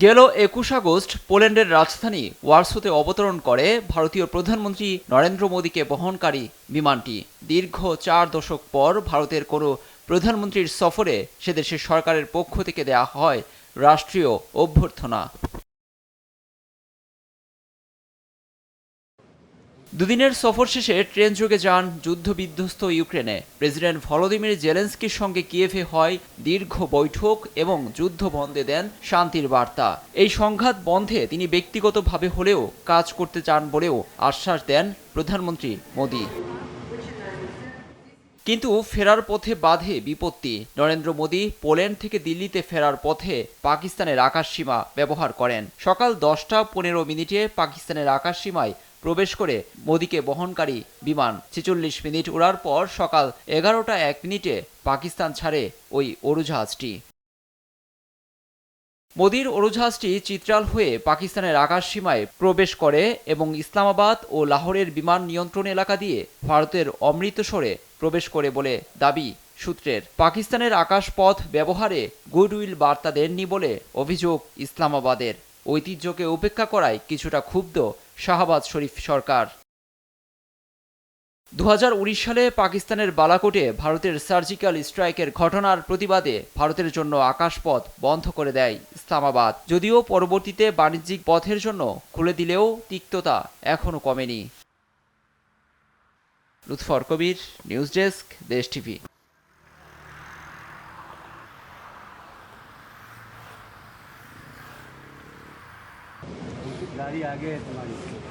গেল ২১ আগস্ট পোল্যান্ডের রাজধানী ওয়ারসোতে অবতরণ করে ভারতীয় প্রধানমন্ত্রী নরেন্দ্র মোদীকে বহনকারী বিমানটি। দীর্ঘ ৪ দশক পর ভারতের কোনো প্রধানমন্ত্রীর সফরে সেদেশের সরকারের পক্ষ থেকে দেয়া হয় রাষ্ট্রীয় অভ্যর্থনা। দুদিনের সফর শেষে ট্রেন যোগে যান যুদ্ধবিধ্বস্ত ইউক্রেনে। প্রেসিডেন্ট ভলোদিমির জেলেনস্কির সঙ্গে কিয়েভে হয় দীর্ঘ বৈঠক এবং যুদ্ধ বন্ধে দেন শান্তির বার্তা। এই সংঘাত বন্ধে তিনি ব্যক্তিগতভাবে হলেও কাজ করতে চান বলেও আশ্বাস দেন প্রধানমন্ত্রী মোদী। কিন্তু ফেরার পথে বাধে বিপত্তি। নরেন্দ্র মোদী পোল্যান্ড থেকে দিল্লিতে ফেরার পথে পাকিস্তানের আকাশসীমা ব্যবহার করেন। সকাল ১০টা ১৫ মিনিটে পাকিস্তানের আকাশসীমায় প্রবেশ করে মোদীকে বহনকারী বিমান ৪৬ মিনিট ওড়ার পর সকাল ১১টা ১ মিনিটে পাকিস্তান ছাড়ে ওই উড়োজাহাজটি। মোদীর উড়োজাহাজটি চিত্রাল হয়ে পাকিস্তানের আকাশসীমায় প্রবেশ করে এবং ইসলামাবাদ ও লাহোরের বিমান নিয়ন্ত্রণ এলাকা দিয়ে ভারতের অমৃতসরে প্রবেশ করে বলে দাবি সূত্রের। পাকিস্তানের আকাশপথ ব্যবহারে গুডউইল বার্তা দেননি বলে অভিযোগ ইসলামাবাদের। ঐতিহ্যকে উপেক্ষা করায় কিছুটা ক্ষুব্ধ শাহবাজ শরীফ সরকার। ২০১৯ সালে পাকিস্তানের বালাকোটে ভারতের সার্জিক্যাল স্ট্রাইকের ঘটনার প্রতিবাদে ভারতের জন্য আকাশপথ বন্ধ করে দেয় ইসলামাবাদ। যদিও পরবর্তীতে বাণিজ্যিক পথের জন্য খুলে দিলেও তিক্ততা এখনও কমেনি। লুৎফর কবির, নিউজ ডেস্ক, দেশ টিভি। गाड़ी आगे है तुम्हारी।